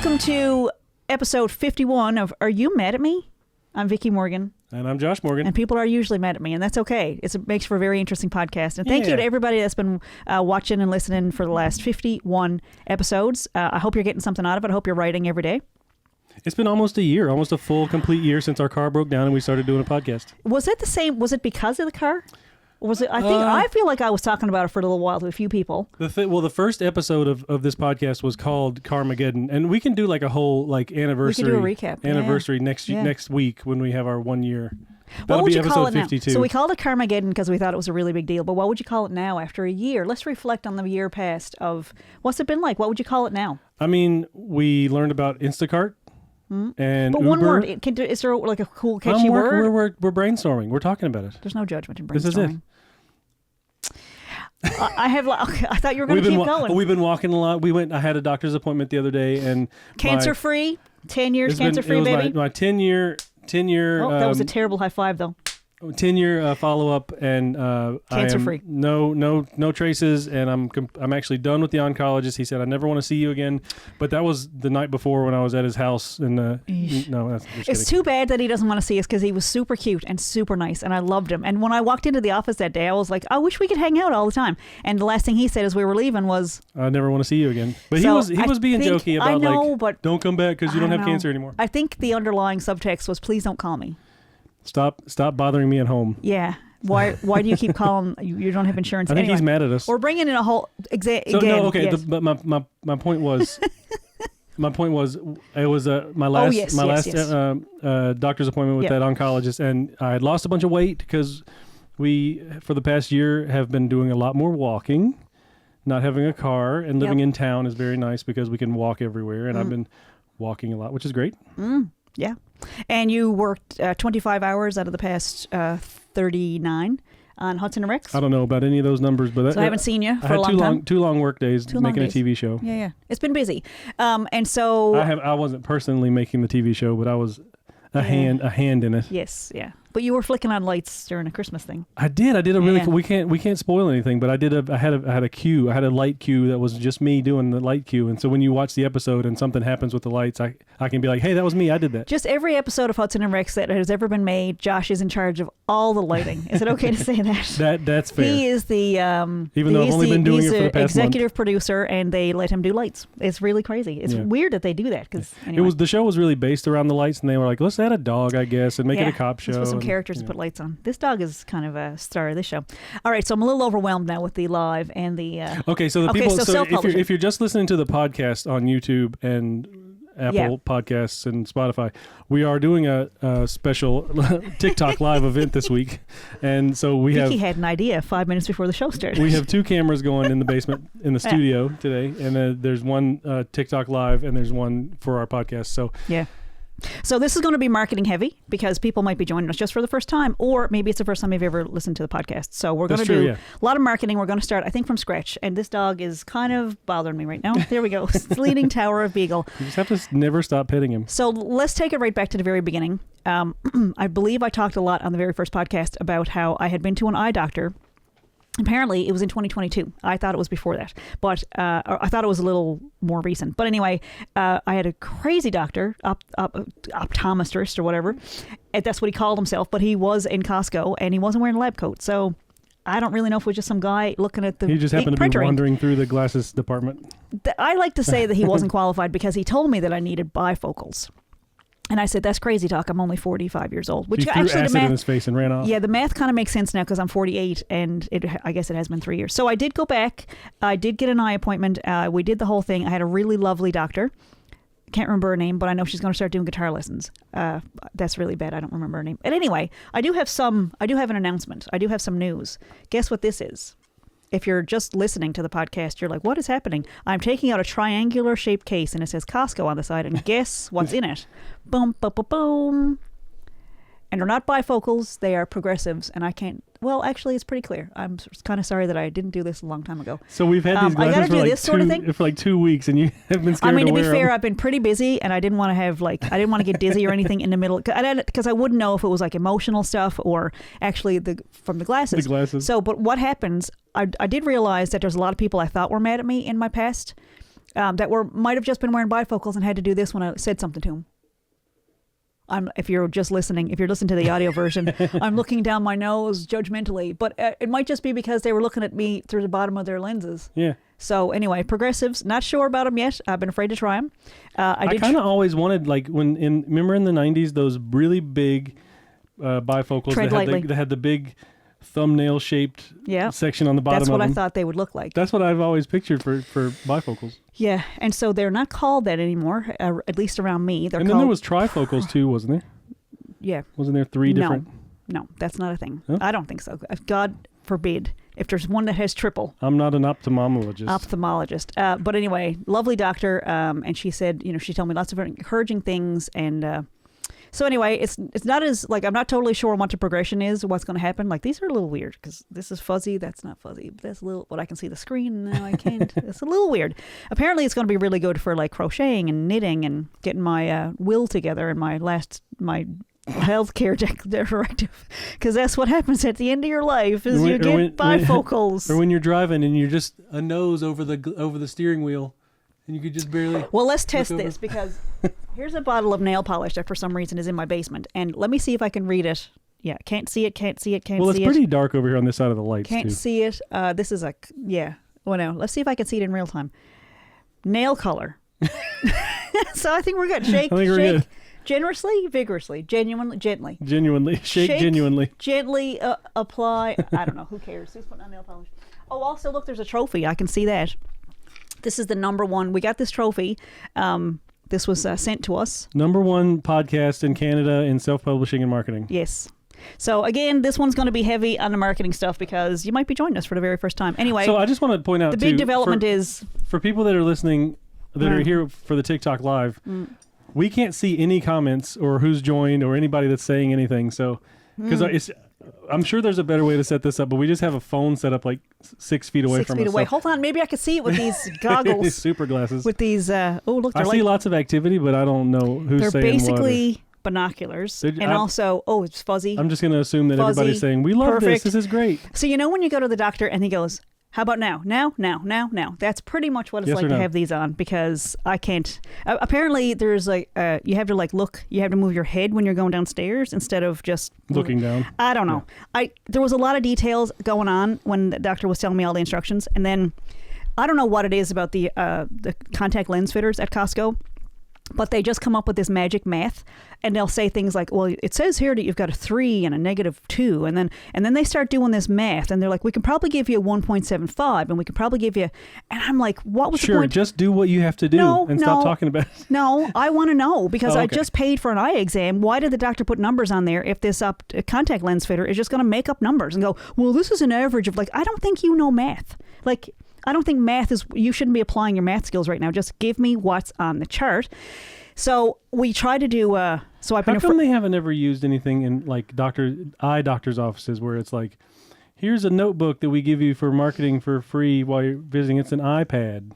Welcome to episode 51 of Are You Mad at Me? I'm Vicki Morgan. And I'm Josh Morgan. And people are usually mad at me, and that's okay. It makes for a very interesting podcast. And thank you to everybody that's been watching and listening for the last 51 episodes. I hope you're getting something out of it. I hope you're writing every day. It's been almost a year, almost a full, complete year since our car broke down and we started doing a podcast. Was it the same? Was it because of the car? Or was it? I feel like I was talking about it for a little while to a few people. The first episode of this podcast was called Carmageddon, and we can do like a whole anniversary. We can do a recap. Anniversary next week when we have our 1 year. What would you call it 52. now? So we called it Carmageddon because we thought it was a really big deal. But what would you call it now after a year? Let's reflect on the year past of what's it been like. What would you call it now? I mean, we learned about Instacart. And but Uber. One word. Is there like a cool, catchy word? We're brainstorming. We're talking about it. There's no judgment in brainstorming. This is it. I thought you were going to keep going. We've been walking a lot. I had a doctor's appointment the other day, and cancer-free, 10 years cancer-free, baby. My 10-year. Oh, that was a terrible high five, though. 10-year follow-up, and cancer-free. No traces, and I'm actually done with the oncologist. He said I never want to see you again, but that was the night before when I was at his house. And it's too bad that he doesn't want to see us because he was super cute and super nice, and I loved him. And when I walked into the office that day, I was like, I wish we could hang out all the time. And the last thing he said as we were leaving was, I never want to see you again. But he was being jokey about but don't come back because you don't have cancer anymore. I think the underlying subtext was, please don't call me. Stop bothering me at home. Yeah. Why do you keep calling? You don't have insurance. I think he's mad at us. We're bringing in a whole again. No, okay. Yes. But my point was, it was my last doctor's appointment with that oncologist, and I had lost a bunch of weight because we for the past year have been doing a lot more walking. Not having a car and living in town is very nice because we can walk everywhere, and I've been walking a lot, which is great. Yeah. And you worked 25 hours out of the past 39 on Hudson and Rex? I don't know about any of those numbers, but I haven't seen you for a long time. Two long work days making a TV show. Yeah. It's been busy. And so I wasn't personally making the TV show, but I was a hand in it. Yes, yeah. But you were flicking on lights during a Christmas thing. I did a really cool, we can't spoil anything, but I had a cue. I had a light cue that was just me doing the light cue. And so when you watch the episode and something happens with the lights, I can be like, hey, that was me. I did that. Just every episode of Hudson and Rex that has ever been made, Josh is in charge of all the lighting. Is it okay to say that? That's fair. He is the even though I've only been doing it for the past executive producer, and they let him do lights. It's really crazy. It's weird that they do that because anyway. The show was really based around the lights, and they were like, let's add a dog, I guess, and make it a cop show. Let's put some characters and put lights on. This dog is kind of a star of this show. All right, so I'm a little overwhelmed now with the live and the. Okay, so the people. So if you're just listening to the podcast on YouTube and Apple Podcasts and Spotify, we are doing a special TikTok live event this week, and so Vicky had an idea 5 minutes before the show started. We have 2 cameras going in the basement in the studio today, and there's one TikTok live and there's one for our podcast. So So this is going to be marketing heavy because people might be joining us just for the first time, or maybe it's the first time you've ever listened to the podcast. So we're going to do a lot of marketing. We're going to start, I think, from scratch. And this dog is kind of bothering me right now. There we go. Leaning tower of Beagle. You just have to never stop petting him. So let's take it right back to the very beginning. I believe I talked a lot on the very first podcast about how I had been to an eye doctor. Apparently, it was in 2022. I thought it was before that, but I thought it was a little more recent. But anyway, I had a crazy doctor, optometrist or whatever. That's what he called himself, but he was in Costco, and he wasn't wearing a lab coat. So I don't really know if it was just some guy looking at the He just happened to printer be wandering through the glasses department. I like to say that he wasn't qualified because he told me that I needed bifocals. And I said, that's crazy talk. I'm only 45 years old. Which he threw actually acid in his face and ran off. Yeah, the math kind of makes sense now because I'm 48, and I guess it has been 3 years. So I did go back. I did get an eye appointment. We did the whole thing. I had a really lovely doctor. Can't remember her name, but I know she's going to start doing guitar lessons. That's really bad. I don't remember her name. And anyway, I do have an announcement. I do have some news. Guess what this is? If you're just listening to the podcast, you're like, what is happening? I'm taking out a triangular shaped case and it says Costco on the side, and guess what's in it? Boom, boom, boom, boom. And they're not bifocals, they are progressives, and I can't, well, actually, it's pretty clear. I'm kind of sorry that I didn't do this a long time ago. So we've had these glasses for like 2 weeks, and you have been scared to wear them. To be fair, I've been pretty busy, and I didn't want to have, I didn't want to get dizzy or anything in the middle, because I wouldn't know if it was, emotional stuff or actually from the glasses. The glasses. So, but what happens, I did realize that there's a lot of people I thought were mad at me in my past. that might have just been wearing bifocals and had to do this when I said something to them. If you're listening to the audio version, I'm looking down my nose judgmentally, but it might just be because they were looking at me through the bottom of their lenses. Yeah. So anyway, progressives, not sure about them yet. I've been afraid to try them. I kind of always wanted, like, remember in the 90s, those really big bifocals that had the big thumbnail-shaped section on the bottom of them. That's what I thought they would look like. That's what I've always pictured for bifocals. Yeah, and so they're not called that anymore, at least around me. Then there was trifocals too, wasn't there? Yeah. Wasn't there 3 different? No, that's not a thing. Huh? I don't think so. God forbid if there's one that has triple. I'm not an ophthalmologist. But anyway, lovely doctor, and she said, she told me lots of encouraging things, and so anyway, it's not as, like, I'm not totally sure what the progression is, what's going to happen. Like, these are a little weird because this is fuzzy, that's not fuzzy. That's a little, but I can see the screen, now I can't. It's a little weird. Apparently, it's going to be really good for, like, crocheting and knitting and getting my will together and my healthcare directive, because that's what happens at the end of your life is you get bifocals. Or when you're driving and you're just a nose over the steering wheel. And you could just barely. Well, let's test this because here's a bottle of nail polish that for some reason is in my basement. And let me see if I can read it. Yeah, can't see it. Well, it's pretty dark over here on this side of the lights, Can't see it. This is well, no. Let's see if I can see it in real time. Nail color. So I think we're good. Shake. Good. Generously, vigorously, genuinely, gently. Shake genuinely. Gently apply. I don't know. Who cares? Who's putting on nail polish? Oh, also, look, there's a trophy. I can see that. This is the number one. We got this trophy. This was sent to us. Number one podcast in Canada in self-publishing and marketing. Yes. So again, this one's going to be heavy on the marketing stuff because you might be joining us for the very first time. Anyway. So I just want to point out the big development is for people that are listening, that are here for the TikTok live. We can't see any comments or who's joined or anybody that's saying anything. So because I'm sure there's a better way to set this up, but we just have a phone set up like 6 feet away from us. 6 feet away. Hold on, maybe I could see it with these goggles. These super glasses. With these, look, I see lots of activity, but I don't know who's saying what. They're basically binoculars, also, it's fuzzy. I'm just going to assume that everybody's saying, we love this, this is great. So when you go to the doctor and he goes, how about now? Now. That's pretty much what it's like to have these on because I can't. Apparently, there's like you have to look. You have to move your head when you're going downstairs instead of just looking down. I don't know. There was a lot of details going on when the doctor was telling me all the instructions, and then I don't know what it is about the contact lens fitters at Costco. But they just come up with this magic math, and they'll say things like, well, it says here that you've got a 3 and a -2, and then they start doing this math, and they're like, we can probably give you a 1.75, and we can probably give you, and I'm like, what was the point? Just do what you have to do and stop talking about it. No, I want to know, because I just paid for an eye exam. Why did the doctor put numbers on there if this contact lens fitter is just going to make up numbers and go, well, this is an average of I don't think you know math. I don't think math is, you shouldn't be applying your math skills right now. Just give me what's on the chart. So we try to do, How come they haven't ever used anything in eye doctors' offices where it's like, here's a notebook that we give you for marketing for free while you're visiting. It's an iPad.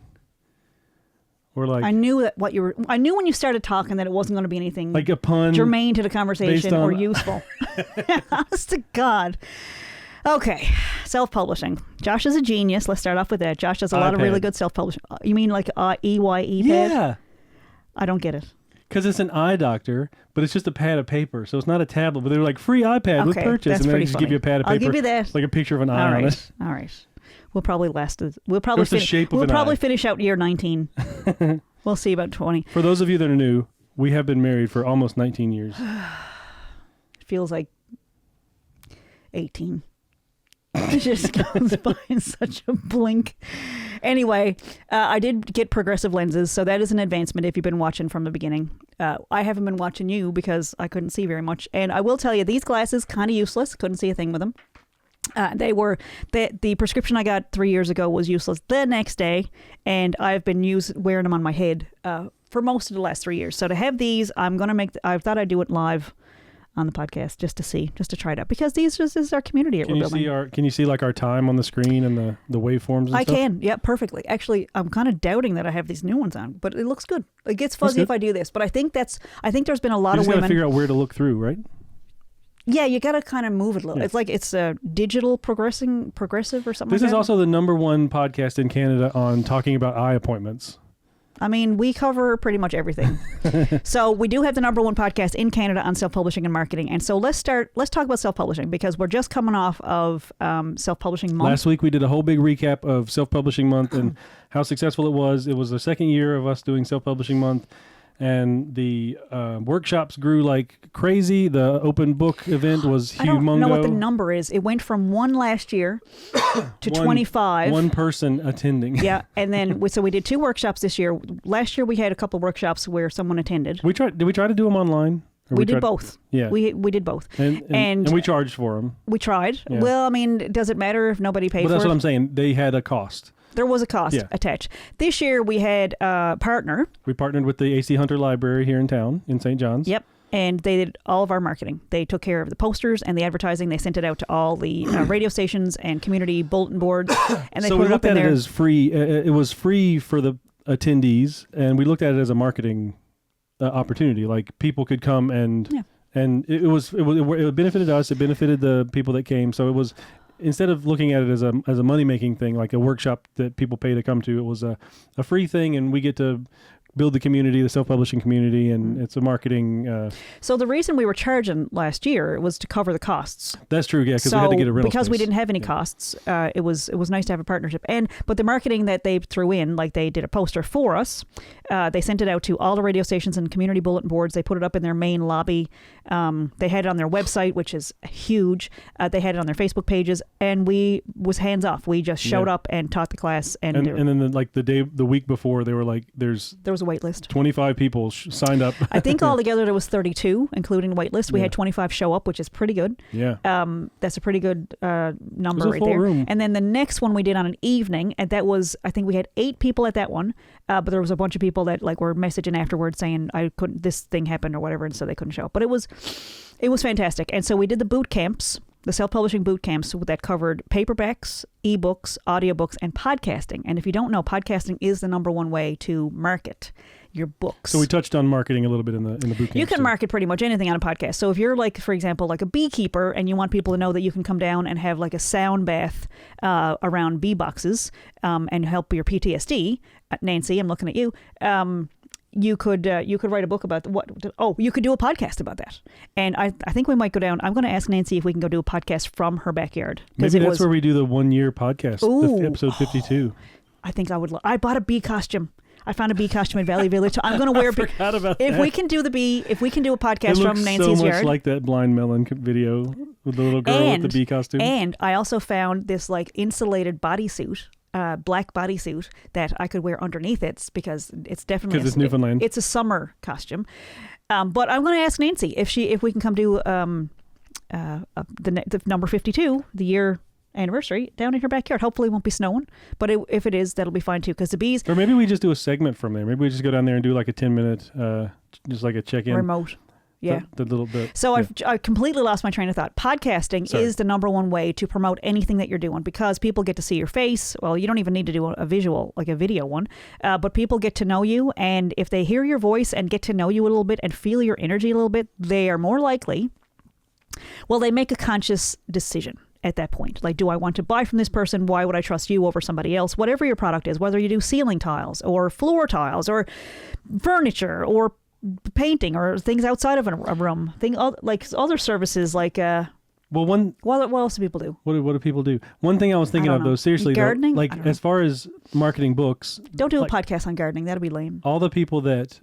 Or I knew I knew when you started talking that it wasn't going to be anything like a pun germane to the conversation or useful. Honest to God. Okay, self-publishing. Josh is a genius. Let's start off with that. Josh does a lot of really good self-publishing. You mean like EYE pad? Yeah. I don't get it. Because it's an eye doctor, but it's just a pad of paper. So it's not a tablet, but they're like free iPad with purchase. That's and then they just give you a pad of paper. I'll give you that. Like a picture of an eye on it. All right. We'll probably finish out year 19. We'll see about 20. For those of you that are new, we have been married for almost 19 years. It feels like 18. It just goes by in such a blink. Anyway, I did get progressive lenses, so that is an advancement if you've been watching from the beginning. I haven't been watching you because I couldn't see very much. And I will tell you, these glasses, kind of useless. Couldn't see a thing with them. The prescription I got 3 years ago was useless the next day, and I've been wearing them on my head for most of the last 3 years. So to have these, I'm going to I thought I'd do it live on the podcast just to try it out, because this is our community that we're building. Can you see like our time on the screen and the waveforms and stuff? I can, yeah, perfectly. Actually, I'm kind of doubting that I have these new ones on, but it looks good. It gets fuzzy if I do this, but I think there's been a lot of women. You just got to figure out where to look through, right? Yeah, you got to kind of move it a little. Yeah. It's like it's a digital progressive or something. This is also the number one podcast in Canada on talking about eye appointments. I mean, we cover pretty much everything. So we do have the #1 podcast in Canada on self-publishing and marketing. And so let's talk about self-publishing, because we're just coming off of self-publishing month. Last week we did a whole big recap of self-publishing month and how successful it was. It was the second year of us doing self-publishing month. And the workshops grew like crazy. The open book event was humongous. I don't know what the number is. It went from 1 last year to 25. One person attending. Yeah, and then we did 2 workshops this year. Last year we had a couple of workshops where someone attended. Did we try to do them online? We did both. Yeah, we did both, and we charged for them. We tried. Yeah. Well, I mean, does it matter if nobody paid for it? But that's what I'm saying. They had a cost. There was a cost attached. This year we had a partner. We partnered with the A.C. Hunter Library here in town, in St. John's. Yep. And they did all of our marketing. They took care of the posters and the advertising. They sent it out to all the radio stations and community bulletin boards. And they put it up in there. So we looked at it as free. It was free for the attendees, and we looked at it as a marketing opportunity. Like, people could come and it benefited us. It benefited the people that came. So it was, instead of looking at it as a money-making thing, like a workshop that people pay to come to, it was a free thing, and we get to build the community, the self-publishing community, and it's a marketing... So the reason we were charging last year was to cover the costs. That's true, yeah, because we had to get a rental because space. We didn't have any costs, it was nice to have a partnership. But the marketing that they threw in, like they did a poster for us, they sent it out to all the radio stations and community bulletin boards. They put it up in their main lobby. They had it on their website, which is huge. They had it on their Facebook pages, and we was hands off. We just showed up and taught the class. And then the week before, they were like, there was a wait list. 25 people signed up. I think altogether there was 32, including wait list. We had 25 show up, which is pretty good. Yeah. That's a pretty good number right there. Room. And then the next one we did on an evening, and that was, I think we had 8 people at that one, but there was a bunch of people that were messaging afterwards saying this thing happened or whatever, and so they couldn't show up. But it was fantastic. And so we did the boot camps, the self-publishing boot camps that covered paperbacks, eBooks, audiobooks, and podcasting. And if you don't know, podcasting is the #1 way to market your books. So we touched on marketing a little bit in the boot camp. You can market pretty much anything on a podcast. So if you're for example, like a beekeeper, and you want people to know that you can come down and have like a sound bath around bee boxes and help your PTSD, Nancy, I'm looking at you. You could write a book about you could do a podcast about that. And I think we might go down. I'm going to ask Nancy if we can go do a podcast from her backyard. Maybe that's where we do the 1-year podcast, episode 52. I think I would. I bought a bee costume. I found a bee costume in Valley Village. I'm going to wear. I forgot about that. If we can do a podcast from Nancy's yard. It looks so much like that Blind Melon video with the little girl with the bee costume. And I also found this insulated bodysuit. Black bodysuit that I could wear underneath it, because it's definitely it's Newfoundland. It's a summer costume, but I'm going to ask Nancy if we can come do the number 52, the year anniversary, down in her backyard. Hopefully it won't be snowing, but if it is, that'll be fine too, because the bees. Or maybe we just do a segment from there. Maybe we just go down there and do like a 10-minute, just like a check-in. Remote. Yeah. The little bit. So I completely lost my train of thought. Podcasting is the #1 way to promote anything that you're doing, because people get to see your face. Well, you don't even need to do a visual, like a video one, but people get to know you. And if they hear your voice and get to know you a little bit and feel your energy a little bit, they are more likely, they make a conscious decision at that point. Like, do I want to buy from this person? Why would I trust you over somebody else? Whatever your product is, whether you do ceiling tiles or floor tiles or furniture or painting or things outside of a room, like other services, like what else do people do? What do people do? One thing I was thinking of, though, seriously, gardening, as far as marketing books, don't do a podcast on gardening. That'd be lame. All the people that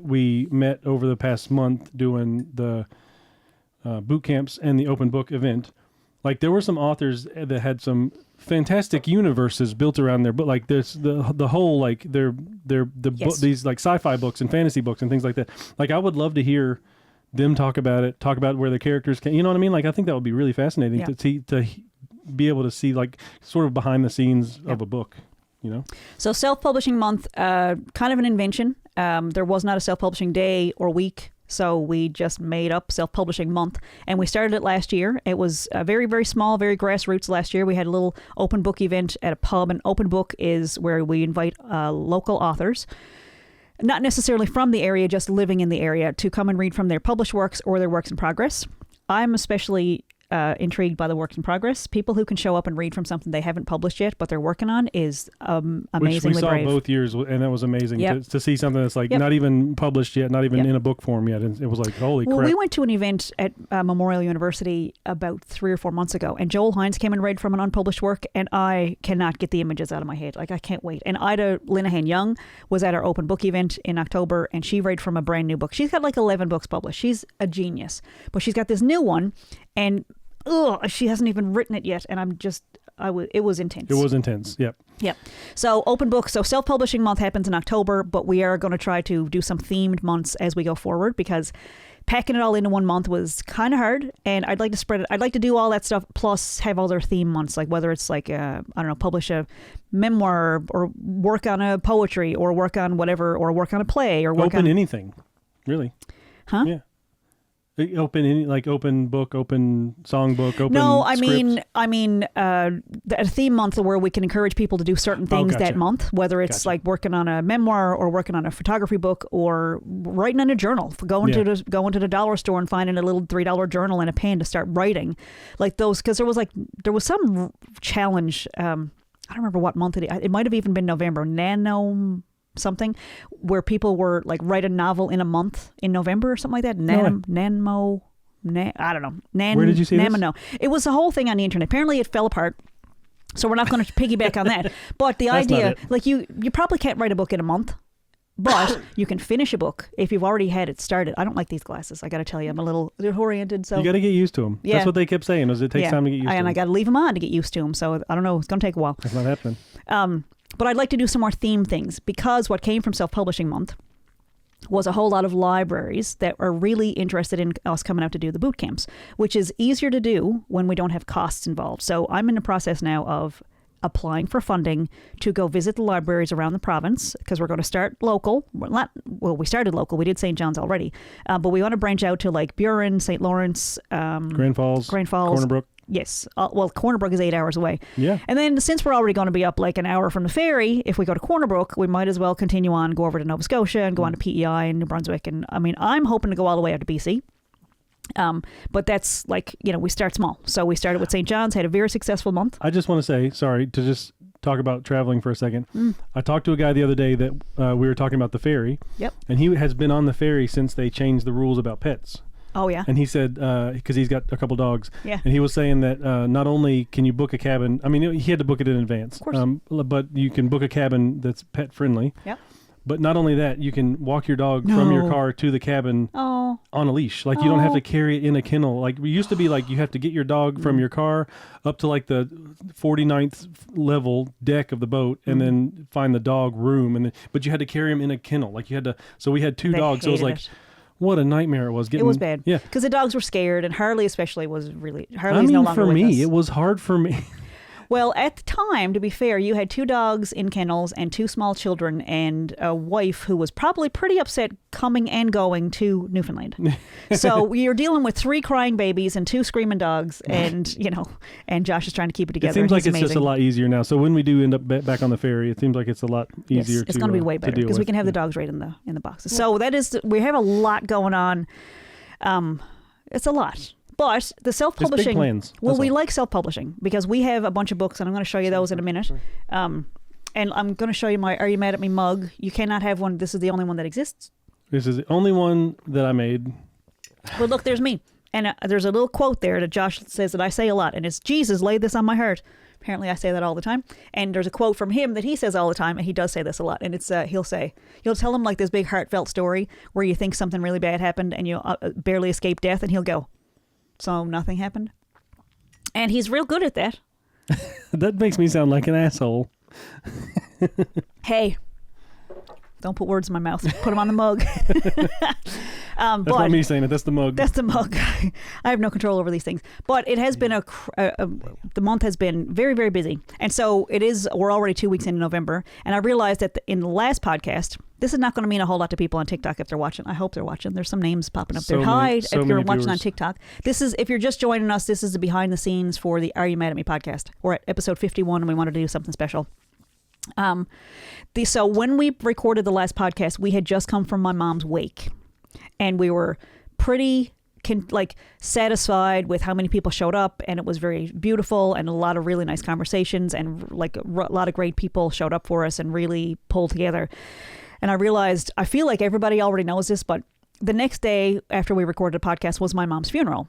we met over the past month doing the boot camps and the open book event, like, there were some authors that had some fantastic universes built around their book, like this the whole, like, these like sci-fi books and fantasy books and things like that. Like, I would love to hear them talk about where the characters can, you know what I mean? Like, I think that would be really fascinating to be able to see, like, sort of behind the scenes of a book, you know? So self-publishing month, kind of an invention. There was not a self-publishing day or week. So we just made up Self-Publishing Month, and we started it last year. It was very, very small, very grassroots last year. We had a little open book event at a pub. An open book is where we invite local authors, not necessarily from the area, just living in the area, to come and read from their published works or their works in progress. I'm especially intrigued by the works in progress. People who can show up and read from something they haven't published yet, but they're working on, is amazingly Which we saw brave. both years, and that was amazing to see something that's like not even published yet, not even in a book form yet. It was like, holy crap. We went to an event at Memorial University about 3 or 4 months ago, and Joel Hines came and read from an unpublished work, and I cannot get the images out of my head. Like, I can't wait. And Ida Linehan Young was at our open book event in October, and she read from a brand new book. She's got like 11 books published. She's a genius. But she's got this new one, and she hasn't even written it yet, and it was intense. It was intense, yep. Yep. So open book. So self-publishing month happens in October, but we are going to try to do some themed months as we go forward, because packing it all into 1 month was kind of hard, and I'd like to spread it. I'd like to do all that stuff plus have other theme months, like whether it's like I don't know, publish a memoir or work on a poetry or work on whatever, or work on a play or work on anything, really. Huh? Yeah. Open book, open songbook, open. No, script. I mean, a theme month where we can encourage people to do certain things that month, whether it's like working on a memoir or working on a photography book or writing in a journal. Going to the dollar store and finding a little $3 journal and a pen to start writing, like those. Because there was some challenge. I don't remember what month it might have even been November. Nano something, where people were like, write a novel in a month in November or something like that. I don't know. Where did you see this? No. It was a whole thing on the internet. Apparently it fell apart. So we're not going to piggyback on that. But the idea, like you probably can't write a book in a month, but you can finish a book if you've already had it started. I don't like these glasses. I got to tell you, I'm a little oriented. So you got to get used to them. Yeah. That's what they kept saying. It takes time to get used to them. And I got to leave them on to get used to them. So I don't know. It's going to take a while. That's not happening. But I'd like to do some more theme things, because what came from Self-Publishing Month was a whole lot of libraries that are really interested in us coming out to do the boot camps, which is easier to do when we don't have costs involved. So I'm in the process now of applying for funding to go visit the libraries around the province, because we're going to start local. We started local. We did St. John's already. But we want to branch out to like Burin, St. Lawrence, Grand Falls, Corner Brook. Yes. Corner Brook is 8 hours away. Yeah. And then since we're already going to be up like an hour from the ferry, if we go to Corner Brook, we might as well continue on, go over to Nova Scotia and go on to PEI and New Brunswick. And I mean, I'm hoping to go all the way out to BC. But that's like, we start small. So we started with St. John's, had a very successful month. I just want to say, sorry, to just talk about traveling for a second. I talked to a guy the other day that we were talking about the ferry. Yep. And he has been on the ferry since they changed the rules about pets. Oh, yeah. And he said, because he's got a couple dogs. Yeah. And he was saying that not only can you book a cabin, I mean, he had to book it in advance. Of course. But you can book a cabin that's pet friendly. Yep. But not only that, you can walk your dog from your car to the cabin on a leash. Like, you don't have to carry it in a kennel. Like, we used to be like, you have to get your dog from your car up to like the 49th level deck of the boat and then find the dog room. But you had to carry him in a kennel. Like, you had to, so we had two dogs. So it was like, what a nightmare it was. It was bad. Yeah. Because the dogs were scared, and Harley especially was really, Harley's no longer with us. For me, it was hard for me. Well, at the time, to be fair, you had 2 dogs in kennels and 2 small children and a wife who was probably pretty upset coming and going to Newfoundland. So you're dealing with 3 crying babies and 2 screaming dogs, and and Josh is trying to keep it together. It seems like it's amazing. Just a lot easier now. So when we do end up back on the ferry, it seems like it's a lot easier. It's going to be way better because we can have the dogs right in the boxes. So we have a lot going on. It's a lot. But the self-publishing, big plans. We like self-publishing because we have a bunch of books, and I'm going to show you those in a minute. And I'm going to show you my Are You Mad at Me mug. You cannot have one. This is the only one that exists. This is the only one that I made. But look, there's me. And there's a little quote there that Josh says that I say a lot, and it's, Jesus laid this on my heart. Apparently I say that all the time. And there's a quote from him that he says all the time, and he does say this a lot. And it's you'll tell him like this big heartfelt story where you think something really bad happened and you barely escaped death, and he'll go, so nothing happened? And he's real good at that. That makes me sound like an asshole. Hey, don't put words in my mouth. Put them on the mug. That's not me saying it. That's the mug. That's the mug. I have no control over these things. But it has been the month has been very, very busy. And so we're already 2 weeks into November. And I realized that in the last podcast, this is not going to mean a whole lot to people on TikTok if they're watching. I hope they're watching. There's some names popping up there. Hi, if you're watching on TikTok. If you're just joining us, this is the behind the scenes for the Are You Mad at Me podcast. We're at episode 51 and we wanted to do something special. So when we recorded the last podcast, we had just come from my mom's wake, and we were pretty satisfied with how many people showed up, and it was very beautiful and a lot of really nice conversations, and like a lot of great people showed up for us and really pulled together. And I realized, I feel like everybody already knows this, but the next day after we recorded a podcast was my mom's funeral,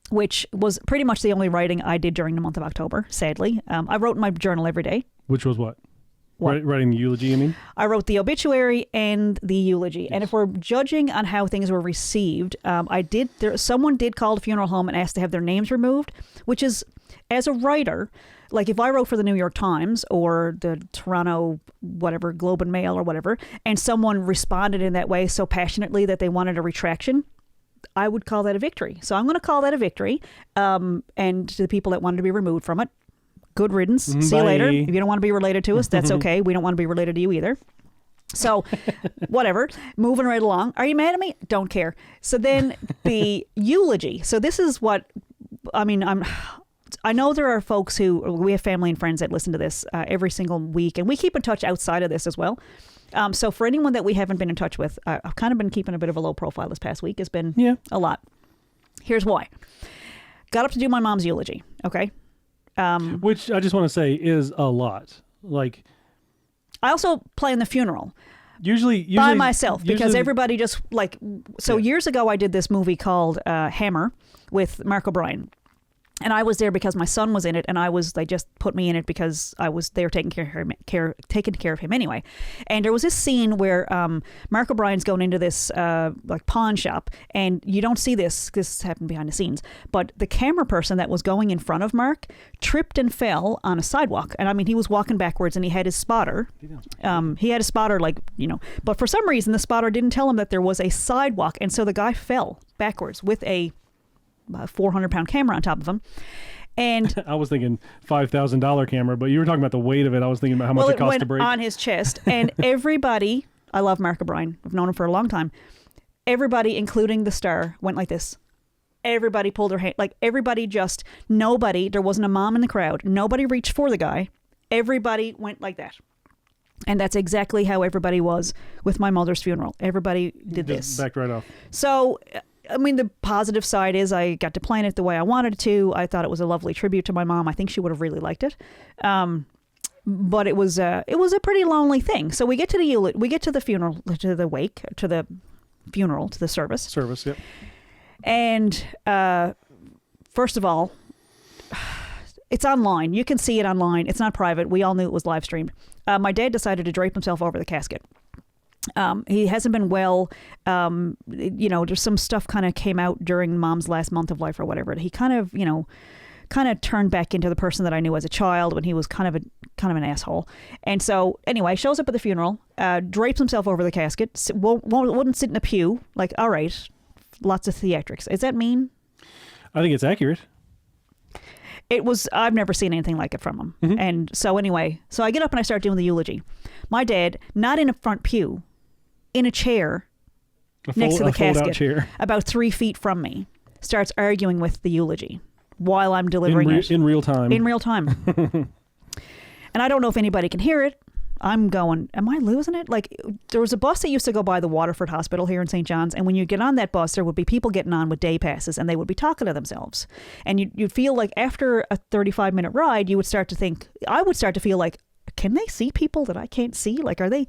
which was pretty much the only writing I did during the month of October, sadly. I wrote in my journal every day. Which was what? Writing the eulogy, you mean? I wrote the obituary and the eulogy. Yes. And if we're judging on how things were received, someone did call the funeral home and asked to have their names removed, which is, as a writer, like if I wrote for the New York Times or the Toronto, whatever, Globe and Mail or whatever, and someone responded in that way so passionately that they wanted a retraction, I would call that a victory. So I'm going to call that a victory. And to the people that wanted to be removed from it, good riddance. Bye. See you later. If you don't want to be related to us, that's okay. We don't want to be related to you either. So whatever, moving right along. Are you mad at me? Don't care. So then the eulogy. So this is what, I mean, I know there are folks we have family and friends that listen to this every single week, and we keep in touch outside of this as well. So for anyone that we haven't been in touch with, I've kind of been keeping a bit of a low profile this past week. It's been a lot. Here's why. Got up to do my mom's eulogy. Okay. Which I just want to say is a lot. Like, I also plan the funeral. Usually by myself, because everybody just years ago I did this movie called Hammer with Mark O'Brien. And I was there because my son was in it, and they just put me in it because they were taking care of him anyway. And there was this scene where Mark O'Brien's going into this pawn shop, and you don't see this happened behind the scenes, but the camera person that was going in front of Mark tripped and fell on a sidewalk. And I mean, he was walking backwards, and he had his spotter. But for some reason the spotter didn't tell him that there was a sidewalk, and so the guy fell backwards with a 400-pound camera on top of him. And I was thinking $5,000 camera, but you were talking about the weight of it. I was thinking about how much it cost to break. On his chest. And everybody, I love Mark O'Brien. I've known him for a long time. Everybody, including the star, went like this. Everybody pulled their hand. Like everybody nobody, there wasn't a mom in the crowd. Nobody reached for the guy. Everybody went like that. And that's exactly how everybody was with my mother's funeral. Everybody did this. Backed right off. So, I mean, the positive side is I got to plan it the way I wanted to. I thought it was a lovely tribute to my mom. I think she would have really liked it. But it was a pretty lonely thing. So we get to the funeral, to the wake, to the funeral, to the service. Service, yep. And first of all, it's online. You can see it online. It's not private. We all knew it was live streamed. My dad decided to drape himself over the casket. He hasn't been well. There's some stuff kind of came out during Mom's last month of life or whatever. He kind of turned back into the person that I knew as a child when he was kind of an asshole. And so anyway, shows up at the funeral, drapes himself over the casket, wouldn't sit in a pew. Like, all right, lots of theatrics. Is that mean? I think it's accurate. I've never seen anything like it from him. Mm-hmm. And so anyway, I get up and I start doing the eulogy. My dad, not in a front pew, in a chair next to the casket, chair. About 3 feet from me, starts arguing with the eulogy while I'm delivering it. In real time. In real time. And I don't know if anybody can hear it. I'm going, am I losing it? Like, there was a bus that used to go by the Waterford Hospital here in St. John's, and when you get on that bus, there would be people getting on with day passes, and they would be talking to themselves. And you'd feel like after a 35-minute ride, I would start to feel like, can they see people that I can't see? Like, is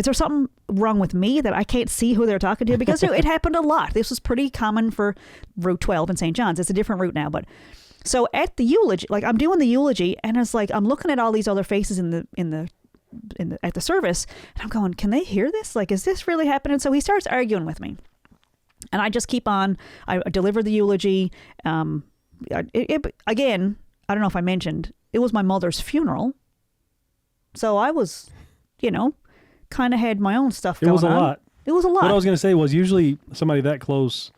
there something wrong with me that I can't see who they're talking to? Because it happened a lot. This was pretty common for Route 12 in St. John's. It's a different route now, but so at the eulogy, like I'm doing the eulogy, and it's like I'm looking at all these other faces at the service, and I'm going, can they hear this? Like, is this really happening? So he starts arguing with me, and I just keep on. I deliver the eulogy. Again, I don't know if I mentioned, it was my mother's funeral. So I was, kind of had my own stuff going on. It was a lot. What I was going to say was usually somebody that close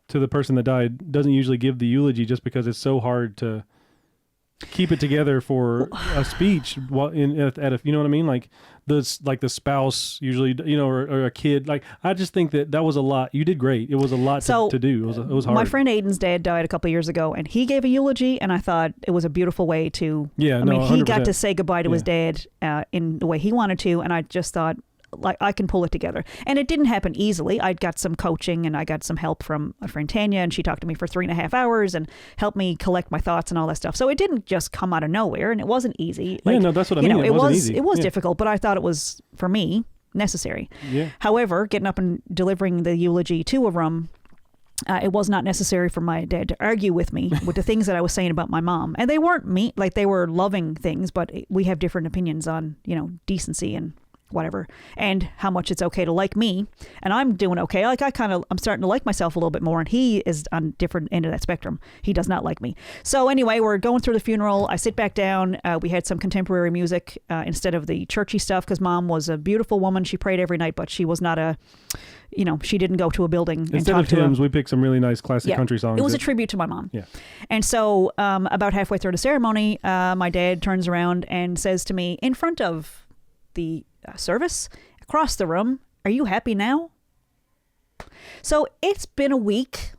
to the person that died doesn't usually give the eulogy just because it's so hard to keep it together for a speech you know what I mean? Like the spouse usually, or a kid. Like, I just think that was a lot. You did great. It was a lot to do. It was hard. My friend Aiden's dad died a couple of years ago, and he gave a eulogy, and I thought it was a beautiful way to, he got to say goodbye to his dad in the way he wanted to, and I just thought, like I can pull it together. And it didn't happen easily. I got some coaching and I got some help from a friend Tanya, and she talked to me for 3.5 hours and helped me collect my thoughts and all that stuff. So it didn't just come out of nowhere, and it wasn't easy. Like, no, that's what I mean. It wasn't easy. It was difficult, but I thought it was, for me, necessary. Yeah. However, getting up and delivering the eulogy to a room, it was not necessary for my dad to argue with me with the things that I was saying about my mom. And they weren't mean, like they were loving things, but we have different opinions on, decency and whatever, and how much it's okay to like me. And I'm doing okay. Like I'm starting to like myself a little bit more, and he is on different end of that spectrum. He does not like me. So anyway, we're going through the funeral. I sit back down. We had some contemporary music instead of the churchy stuff, because Mom was a beautiful woman. She prayed every night, but she was not she didn't go to a building. Instead of hymns, we picked some really nice classic country songs. It was a tribute to my mom. Yeah. And so about halfway through the ceremony, my dad turns around and says to me in front of the service across the room, "Are you happy now?" So it's been a week,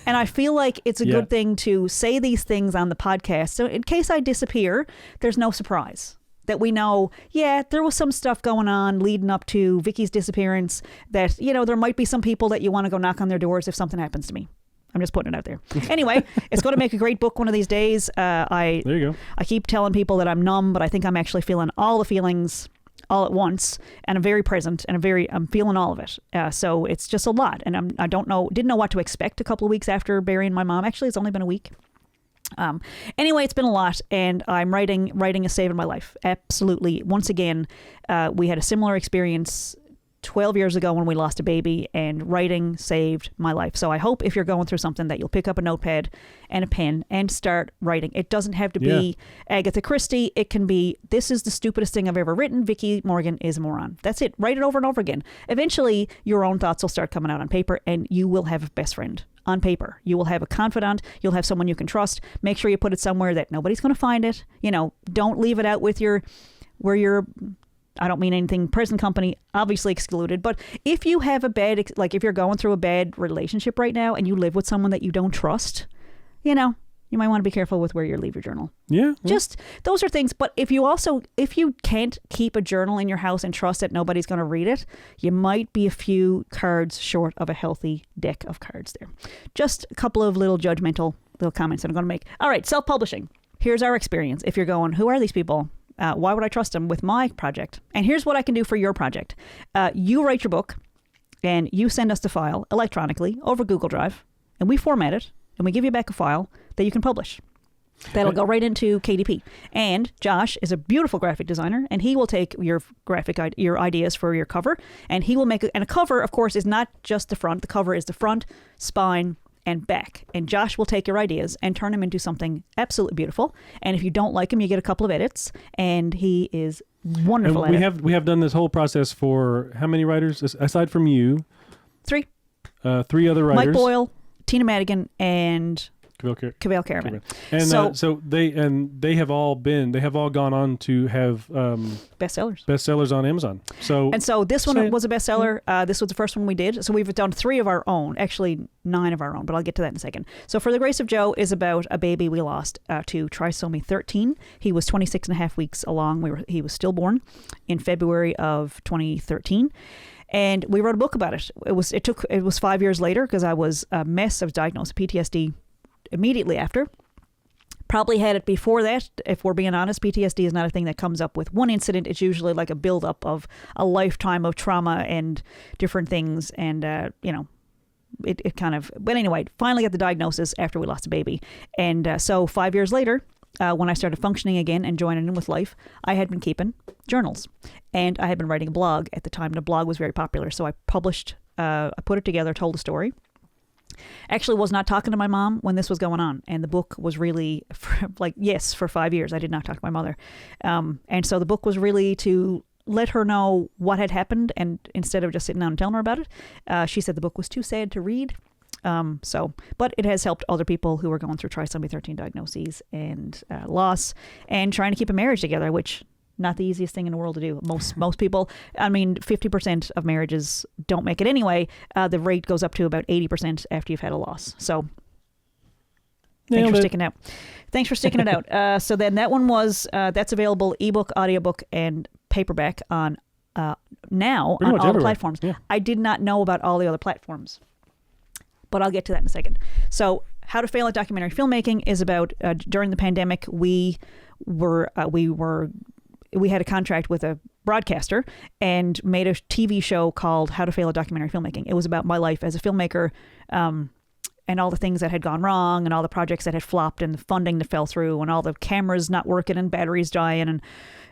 and I feel like it's a good thing to say these things on the podcast. So in case I disappear, there's no surprise. That we know, there was some stuff going on leading up to Vicky's disappearance, that, there might be some people that you want to go knock on their doors if something happens to me. I'm just putting it out there. Anyway, it's going to make a great book one of these days. There you go. I keep telling people that I'm numb, but I think I'm actually feeling all the feelings all at once, and I'm very present, and I'm feeling all of it. So it's just a lot, and didn't know what to expect a couple of weeks after burying my mom. Actually, it's only been a week. Anyway, it's been a lot, and I'm writing is saving my life. Absolutely. Once again, we had a similar experience 12 years ago when we lost a baby, and writing saved my life. So I hope if you're going through something that you'll pick up a notepad and a pen and start writing. It doesn't have to be Agatha Christie. It can be, "This is the stupidest thing I've ever written. Vicky Morgan is a moron." That's it. Write it over and over again. Eventually, your own thoughts will start coming out on paper, and you will have a best friend on paper. You will have a confidant. You'll have someone you can trust. Make sure you put it somewhere that nobody's going to find it. Don't leave it out with where you're, I don't mean anything, present company, obviously excluded. But if you have if you're going through a bad relationship right now and you live with someone that you don't trust, you might want to be careful with where you leave your journal. Yeah. Just, those are things. But if you can't keep a journal in your house and trust that nobody's going to read it, you might be a few cards short of a healthy deck of cards there. Just a couple of little judgmental little comments that I'm going to make. All right, self-publishing. Here's our experience. If you're going, who are these people? Why would I trust them with my project? And here's what I can do for your project. You write your book, and you send us the file electronically over Google Drive, and we format it, and we give you back a file that you can publish. That'll go right into KDP. And Josh is a beautiful graphic designer, and he will take your your ideas for your cover, and he will make and a cover, of course, is not just the front. The cover is the front, spine, and back. And Josh will take your ideas and turn them into something absolutely beautiful. And if you don't like them, you get a couple of edits, and he is wonderful at it. We have done this whole process for how many writers aside from you? 3. 3 other writers. Mike Boyle, Tina Madigan, and Cavell Caravan. And so they have all gone on to have bestsellers on Amazon. So this one was a bestseller. This was the first one we did. So we've done 3 of our own, actually 9 of our own, but I'll get to that in a second. So For the Grace of Joe is about a baby we lost to trisomy 13. He was 26 and a half weeks along. He was stillborn in February of 2013. And we wrote a book about it. It was 5 years later, because I was a mess. I was diagnosed with PTSD immediately after. Probably had it before that. If we're being honest, PTSD is not a thing that comes up with one incident. It's usually like a buildup of a lifetime of trauma and different things. And, it kind of, but anyway, finally got the diagnosis after we lost a baby. And so 5 years later, when I started functioning again and joining in with life, I had been keeping journals. And I had been writing a blog at the time. The blog was very popular. So I published, I put it together, told a story. Actually was not talking to my mom when this was going on. And the book was really, for 5 years, I did not talk to my mother. And so the book was really to let her know what had happened. And instead of just sitting down and telling her about it, she said the book was too sad to read. But it has helped other people who are going through trisomy 13 diagnoses and loss and trying to keep a marriage together, which not the easiest thing in the world to do. Most people, 50% of marriages don't make it anyway. The rate goes up to about 80% after you've had a loss. So thanks for sticking out. Thanks for sticking it out. So then that one was, that's available ebook, audiobook, and paperback on now Pretty on much all the everywhere. platforms. Yeah. I did not know about all the other platforms, but I'll get to that in a second. So How to Fail at Documentary Filmmaking is about during the pandemic, we had a contract with a broadcaster and made a TV show called How to Fail at Documentary Filmmaking. It was about my life as a filmmaker, and all the things that had gone wrong and all the projects that had flopped and the funding that fell through and all the cameras not working and batteries dying and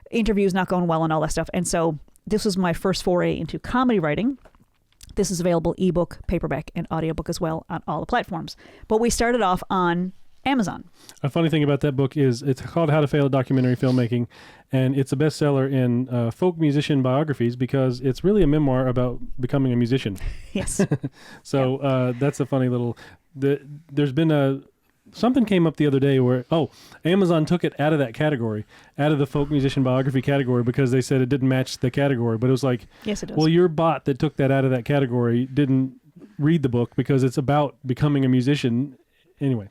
interviews not going well and all that stuff. And so this was my first foray into comedy writing. This is available ebook, paperback, and audiobook as well on all the platforms. But we started off on Amazon. A funny thing about that book is it's called How to Fail at Documentary Filmmaking, and it's a bestseller in folk musician biographies because it's really a memoir about becoming a musician. Yes. So that's a funny little... There's been something came up the other day where, Amazon took it out of that category, out of the folk musician biography category because they said it didn't match the category. But it was like, yes, it does. Well, your bot that took that out of that category didn't read the book because it's about becoming a musician. Anyway,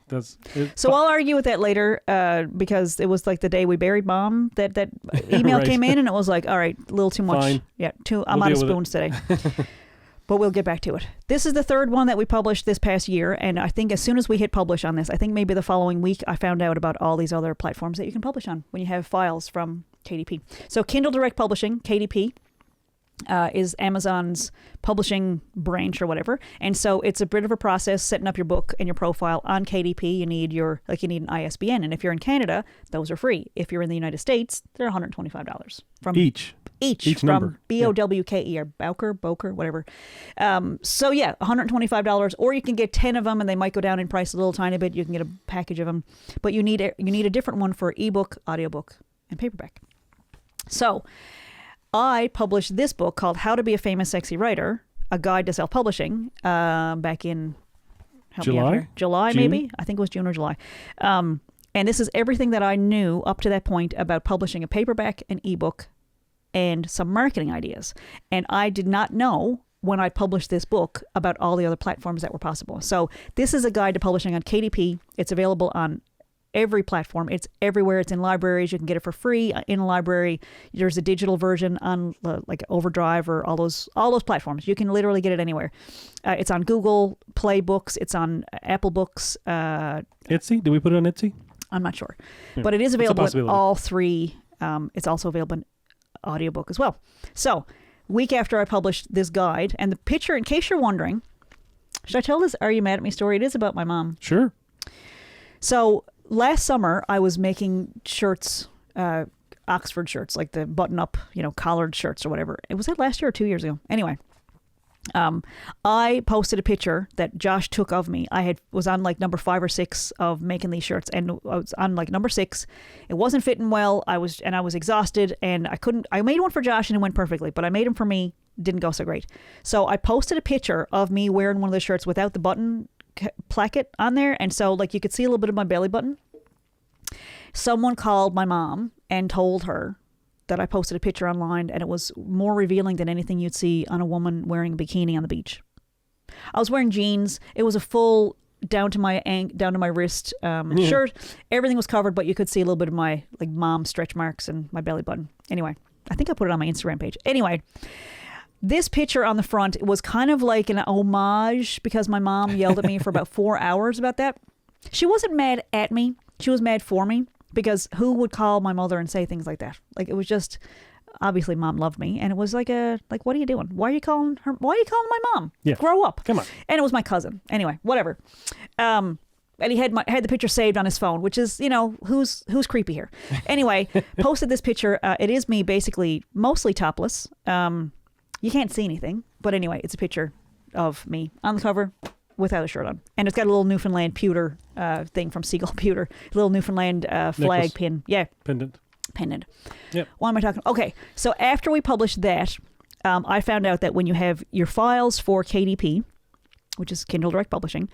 so I'll argue with that later because it was like the day we buried Mom that email right. came in and it was like, all right, a little too much. Fine. Yeah, I'm out of spoons today. But we'll get back to it. This is the third one that we published this past year, and I think as soon as we hit publish on this, I think maybe the following week I found out about all these other platforms that you can publish on when you have files from KDP. So Kindle Direct Publishing, KDP, is Amazon's publishing branch or whatever. And so it's a bit of a process setting up your book and your profile on KDP. You need an ISBN. And if you're in Canada, those are free. If you're in the United States, they're $125 from each from number. BOWKE or Boker, whatever. So yeah, $125, or you can get 10 of them and they might go down in price a little tiny bit. You can get a package of them, but you need a different one for ebook, audiobook, and paperback. So I published this book called How to Be a Famous Sexy Writer, A Guide to Self-Publishing, back in July, June? maybe? I think it was June or July. And this is everything that I knew up to that point about publishing a paperback, an ebook, and some marketing ideas. And I did not know when I published this book about all the other platforms that were possible. So this is a guide to publishing on KDP. It's available on every platform. It's everywhere. It's in libraries. You can get it for free in a library. There's a digital version on like Overdrive or all those platforms. You can literally get it anywhere. It's on Google Play Books. It's on Apple Books. Etsy? Did we put it on Etsy? I'm not sure. Yeah. But it is available in all three. It's also available in audiobook as well. So week after I published this guide, and the picture, in case you're wondering, should I tell this Are You Mad at Me story? It is about my mom. Sure. So last summer, I was making shirts, Oxford shirts, like the button-up, collared shirts or whatever. Was that last year or 2 years ago? Anyway, I posted a picture that Josh took of me. Was on like number 5 or 6 of making these shirts, and I was on like number 6. It wasn't fitting well. I was exhausted, and I made one for Josh and it went perfectly, but I made them for me. Didn't go so great. So I posted a picture of me wearing one of the shirts without the button placket on there, and so like you could see a little bit of my belly button. Someone called my mom and told her that I posted a picture online, and it was more revealing than anything you'd see on a woman wearing a bikini on the beach. I was wearing jeans. It was a full down to my wrist shirt. Everything was covered, but you could see a little bit of my like mom stretch marks and my belly button. Anyway, I think I put it on my Instagram page. Anyway, this picture on the front was kind of like an homage because my mom yelled at me for about 4 hours about that. She wasn't mad at me. She was mad for me, because who would call my mother and say things like that? Like, it was just, obviously mom loved me, and it was like what are you doing? Why are you calling my mom? Yeah. Grow up. Come on. And it was my cousin. Anyway, whatever. And he had the picture saved on his phone, which is, who's creepy here. Anyway, posted this picture. It is me basically mostly topless. You can't see anything, but anyway, it's a picture of me on the cover without a shirt on. And it's got a little Newfoundland pewter thing from Seagull Pewter. A little Newfoundland flag Necklace. pin. Yeah. Pendant. Yep. Why am I talking? Okay. So after we published that, I found out that when you have your files for KDP, which is Kindle Direct Publishing,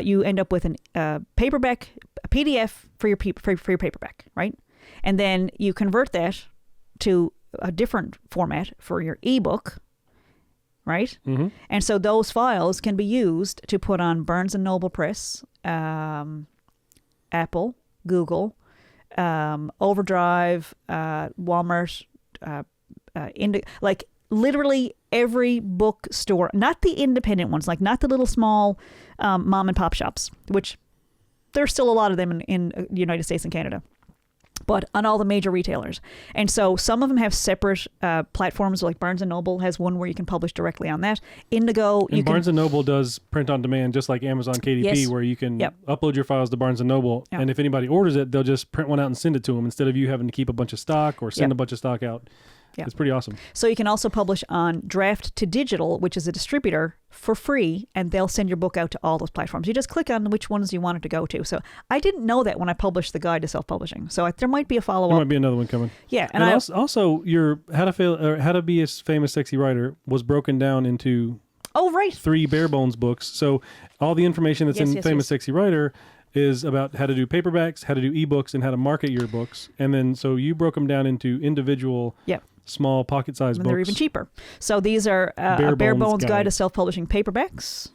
you end up with a paperback, a PDF for your paperback, right? And then you convert that to a different format for your ebook, right? Mm-hmm. And so those files can be used to put on Barnes & Noble Press, Apple, Google, Overdrive, Walmart, like literally every bookstore, not the independent ones, like not the little small mom and pop shops, which there's still a lot of them in the United States and Canada, but on all the major retailers. And so some of them have separate platforms, like Barnes & Noble has one where you can publish directly on that. Indigo. And Barnes & Noble does print on demand, just like Amazon KDP, yes. where you can upload your files to Barnes & Noble. Yep. And if anybody orders it, they'll just print one out and send it to them instead of you having to keep a bunch of stock or send a bunch of stock out. Yeah. It's pretty awesome. So you can also publish on Draft to Digital, which is a distributor, for free, and they'll send your book out to all those platforms. You just click on which ones you want it to go to. So I didn't know that when I published the guide to self-publishing. So there might be a follow-up. There might be another one coming. Yeah. And also your How to Be a Famous Sexy Writer was broken down into 3 bare bones books. So all the information that's in Famous Sexy Writer is about how to do paperbacks, how to do eBooks, and how to market your books. And then so you broke them down into individual small pocket-sized books. They're even cheaper. So these are a bare bones guide to self-publishing paperbacks,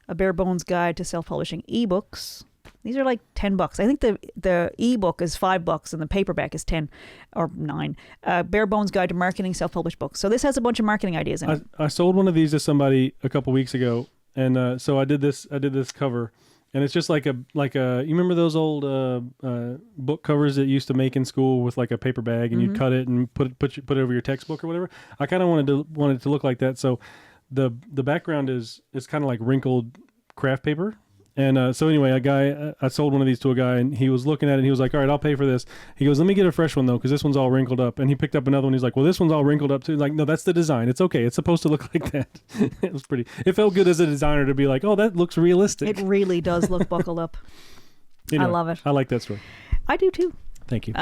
a bare bones guide to self-publishing ebooks. These are like $10. I think the ebook is $5 and the paperback is 10 or 9. Bare bones guide to marketing self-published books. So this has a bunch of marketing ideas in it. I sold one of these to somebody a couple weeks ago, and so I did this cover. And it's just like a you remember those old book covers that you used to make in school with like a paper bag, and you'd cut it and put it over your textbook or whatever. I kind of wanted it to look like that. So the background is kind of like wrinkled craft paper. And so anyway, I sold one of these to a guy, and he was looking at it, and he was like, all right, I'll pay for this. He goes, let me get a fresh one, though, because this one's all wrinkled up. And he picked up another one. He's like, well, this one's all wrinkled up, too. Like, no, that's the design. It's okay. It's supposed to look like that. It felt good as a designer to be like, oh, that looks realistic. It really does look buckled up. Anyway, I love it. I like that story. I do, too. Thank you.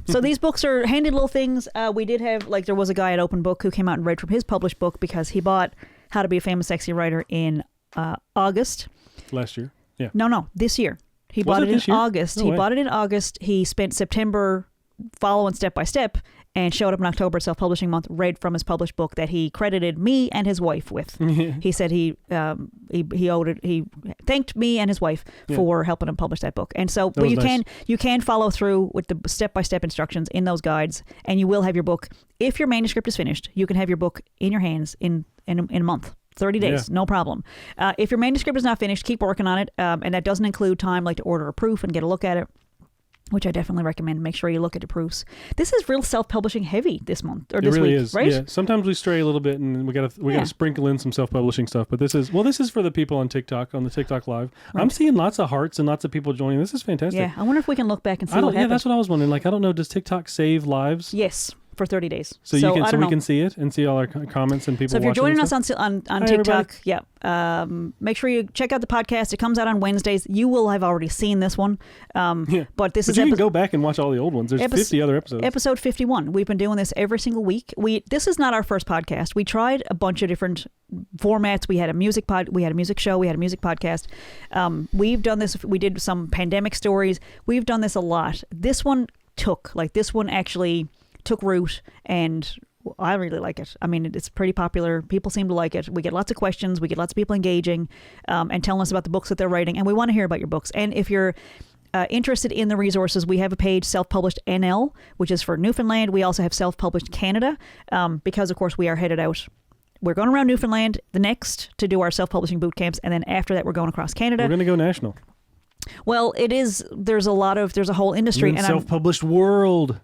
So these books are handy little things. We did have, there was a guy at Open Book who came out and read from his published book because he bought How to Be a Famous Sexy Writer in August. Last year. Yeah. No, this year. He bought it in August. He bought it in August. He spent September following step by step and showed up in October, Self-Publishing Month, read from his published book that he credited me and his wife with. He said he owed it. He thanked me and his wife for helping him publish that book. And so, but you can follow through with the step-by-step instructions in those guides, and you will have your book. If your manuscript is finished, you can have your book in your hands in a month. 30 days, no problem. If your manuscript is not finished, keep working on it. And that doesn't include time like to order a proof and get a look at it, which I definitely recommend. Make sure you look at the proofs. This is real self-publishing heavy this month or this week, is. Right? Yeah. Sometimes we stray a little bit, and we gotta sprinkle in some self-publishing stuff. But this is for the people on TikTok, on the TikTok Live. Right. I'm seeing lots of hearts and lots of people joining. This is fantastic. Yeah, I wonder if we can look back and see what happened. Yeah, that's what I was wondering. Like, I don't know, does TikTok save lives? Yes. For 30 days. So we can see it and see all our comments and people. So if you're joining us on TikTok, make sure you check out the podcast. It comes out on Wednesdays. You will have already seen this one. But you can go back and watch all the old ones. There's 50 other episodes. Episode 51. We've been doing this every single week. This is not our first podcast. We tried a bunch of different formats. We had a music we had a music show, we had a music podcast. We've done this. We did some pandemic stories. We've done this a lot. This one actually took root, and I really like it. I mean, it's pretty popular. People seem to like it. We get lots of questions. We get lots of people engaging and telling us about the books that they're writing, and we want to hear about your books. And if you're interested in the resources, we have a page, Self-Published NL, which is for Newfoundland. We also have Self-Published Canada because, of course, we are headed out. We're going around Newfoundland the next to do our self-publishing boot camps, and then after that, we're going across Canada. We're going to go national. Well, there's a whole industry. And self-published world.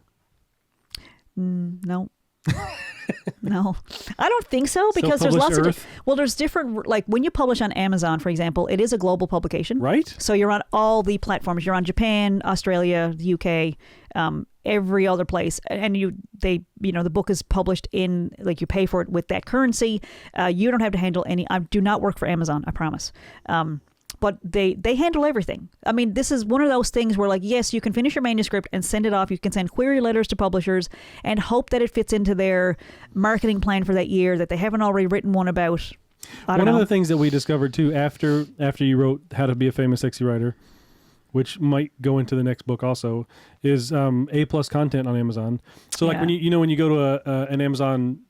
No. No, I don't think so, because there's lots of there's different, like when you publish on Amazon, for example, it is a global publication, right? So you're on all the platforms. You're on Japan, Australia, the UK, every other place, and the book is published in, like, you pay for it with that currency. You don't have to handle any. I do not work for Amazon, I promise. But they handle everything. I mean, this is one of those things where, like, yes, you can finish your manuscript and send it off. You can send query letters to publishers and hope that it fits into their marketing plan for that year, that they haven't already written one about. One of the things that we discovered, too, after you wrote How to Be a Famous Sexy Writer, which might go into the next book also, is A+ content on Amazon. So, like, when you go to an Amazon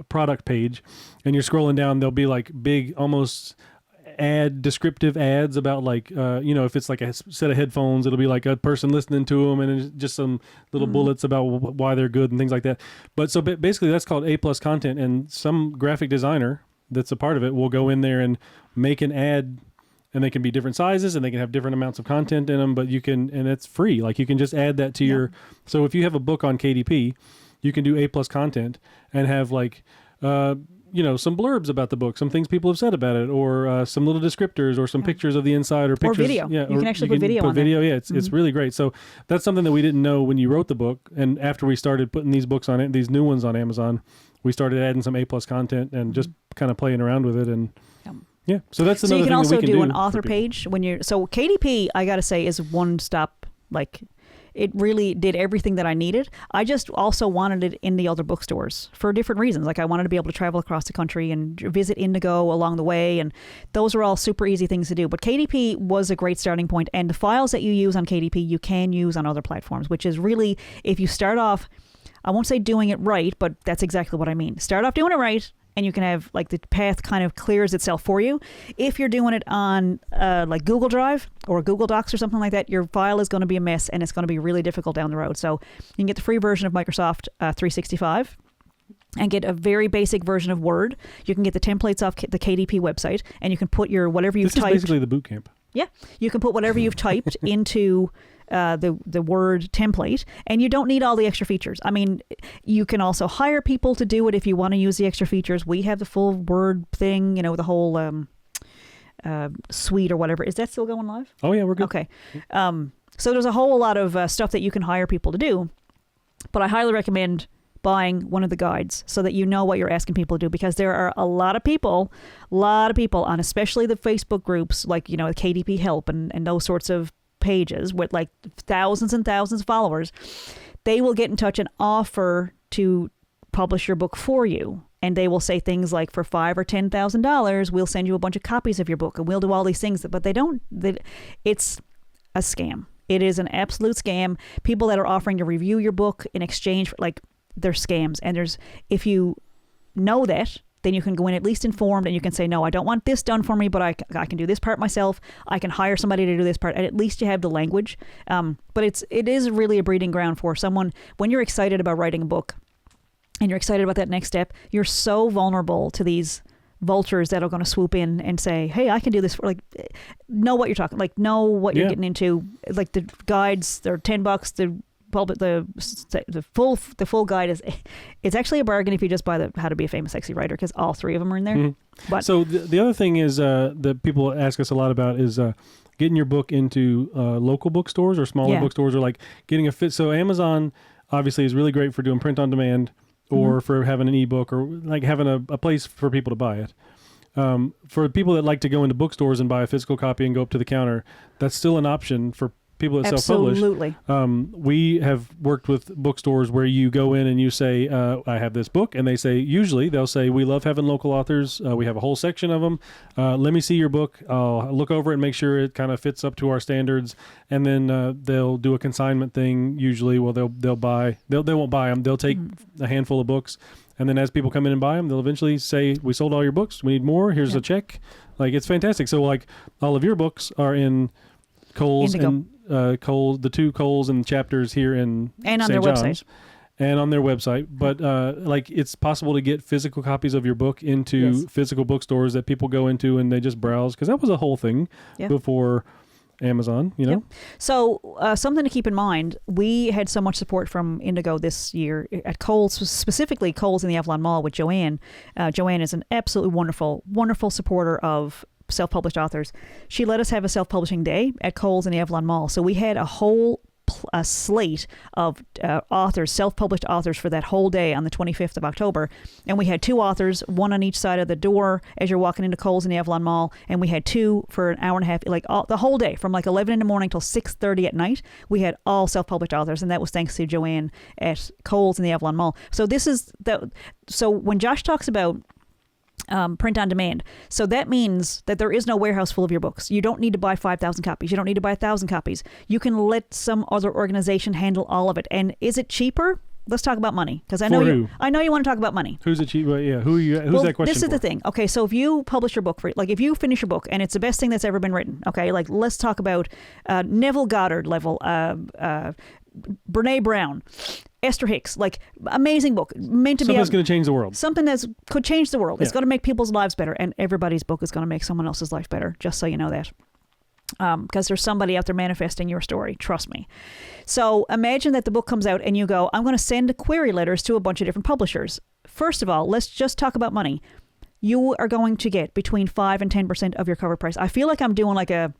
product page and you're scrolling down, there'll be, like, big, almost add descriptive ads about like, if it's like a set of headphones, it'll be like a person listening to them and just some little bullets about why they're good and things like that. But so basically that's called A+ content, and some graphic designer that's a part of it will go in there and make an ad, and they can be different sizes and they can have different amounts of content in them, but you can, and it's free. Like you can just add that to your, so if you have a book on KDP, you can do A+ content and have like, some blurbs about the book, some things people have said about it, or some little descriptors, or some pictures of the inside, or pictures. Or video. Yeah, you can actually put video on there. Yeah, it's really great. So that's something that we didn't know when you wrote the book. And after we started putting these books on it, these new ones on Amazon, we started adding some A+ content and just kind of playing around with it. And so that's another thing that we can do. So you can also do an author page when you're, so KDP, I got to say, is one stop, like, it really did everything that I needed. I just also wanted it in the other bookstores for different reasons. Like I wanted to be able to travel across the country and visit Indigo along the way. And those are all super easy things to do. But KDP was a great starting point. And the files that you use on KDP, you can use on other platforms, which is really, if you start off, I won't say doing it right, but that's exactly what I mean. Start off doing it right, and you can have like the path kind of clears itself for you. If you're doing it on like Google Drive or Google Docs or something like that, your file is going to be a mess and it's going to be really difficult down the road. So you can get the free version of Microsoft 365 and get a very basic version of Word. You can get the templates off the KDP website, and you can put your whatever you've typed. This is basically the boot camp. Yeah, you can put whatever you've typed into the Word template, and you don't need all the extra features. I mean, you can also hire people to do it if you want to use the extra features. We have the full Word thing, the whole suite or whatever. Is that still going live? Oh yeah, we're good. Okay. So there's a whole lot of stuff that you can hire people to do, but I highly recommend buying one of the guides so that you know what you're asking people to do, because there are a lot of people on especially the Facebook groups, like, KDP Help and those sorts of pages with like thousands and thousands of followers. They will get in touch and offer to publish your book for you. And they will say things like, for $5,000 or $10,000, we'll send you a bunch of copies of your book and we'll do all these things. But it's a scam. It is an absolute scam. People that are offering to review your book in exchange for, like, they're scams. And if you know that, then you can go in at least informed, and you can say, no, I don't want this done for me, but I can do this part myself. I can hire somebody to do this part. And at least you have the language. But it is really a breeding ground for someone. When you're excited about writing a book and you're excited about that next step, you're so vulnerable to these vultures that are going to swoop in and say, hey, I can do this for, like, know what you're talking, like, know what you're getting into. Like the guides, they're $10. The full guide it's actually a bargain if you just buy the How to Be a Famous Sexy Writer, because all three of them are in there. Mm-hmm. But so the other thing is that people ask us a lot about is getting your book into local bookstores or smaller bookstores, or like getting a fit. So Amazon obviously is really great for doing print on demand, or for having an ebook, or like having a place for people to buy it. For people that like to go into bookstores and buy a physical copy and go up to the counter, that's still an option for people that self-publish. Absolutely. We have worked with bookstores where you go in and you say, I have this book, and they'll say, we love having local authors. We have a whole section of them. Let me see your book. I'll look over it and make sure it kind of fits up to our standards. And then they'll do a consignment thing usually. Well, they won't buy them. They'll take a handful of books. And then as people come in and buy them, they'll eventually say, we sold all your books. We need more. Here's a check. Like, it's fantastic. So like all of your books are in Kohl's Indigo. And Kohl's, the two Kohl's and Chapters here in and on St. their John's, website. And on their website. But like, it's possible to get physical copies of your book into physical bookstores that people go into and they just browse, because that was a whole thing before Amazon, Yep. So something to keep in mind, we had so much support from Indigo this year at Kohl's, specifically Kohl's in the Avalon Mall with Joanne. Joanne is an absolutely wonderful, wonderful supporter of self-published authors. She let us have a self-publishing day at Kohl's in the Avalon Mall. So we had a whole slate of authors, self-published authors, for that whole day on the 25th of October. And we had 2 authors, one on each side of the door as you're walking into Kohl's in the Avalon Mall. And we had 2 for an hour and a half, like the whole day, from like 11 in the morning till 6:30 at night. We had all self-published authors, and that was thanks to Joanne at Kohl's in the Avalon Mall. So so when Josh talks about print on demand. So that means that there is no warehouse full of your books. You don't need to buy 5,000 copies. You don't need to buy 1,000 copies. You can let some other organization handle all of it. And is it cheaper? let's talk about money, because I know you want to talk about money. Who's it? Yeah, who's that question This is for? the thing. Okay, so if you publish your book, like if you finish your book and it's the best thing that's ever been written, okay, like let's talk about Neville Goddard level, Brene Brown, Esther Hicks, like amazing book, meant to be something's going to change the world. Something that could change the world. It's going to make people's lives better, and everybody's book is going to make someone else's life better. Just so you know that. Because there's somebody out there manifesting your story. Trust me. So imagine that the book comes out and you go, I'm going to send query letters to a bunch of different publishers. First of all, let's just talk about money. You are going to get between 5 and 10% of your cover price. I feel like I'm doing like a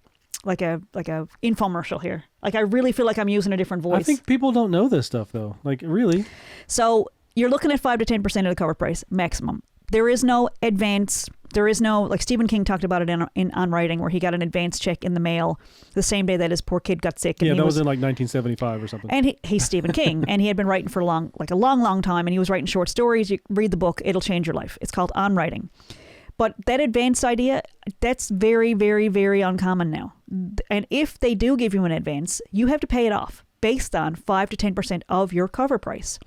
infomercial here. Like I really feel like I'm using a different voice. I think people don't know this stuff though. Like really. So you're looking at 5 to 10% of the cover price maximum. There is no advance. There is no, like Stephen King talked about it on Writing, where he got an advance check in the mail the same day that his poor kid got sick. And that was in like 1975 or something. And he's Stephen King, and he had been writing for a long time, and he was writing short stories. You read the book, it'll change your life. It's called On Writing. But that advance idea, that's very, very, very uncommon now. And if they do give you an advance, you have to pay it off based on 5 to 10% of your cover price.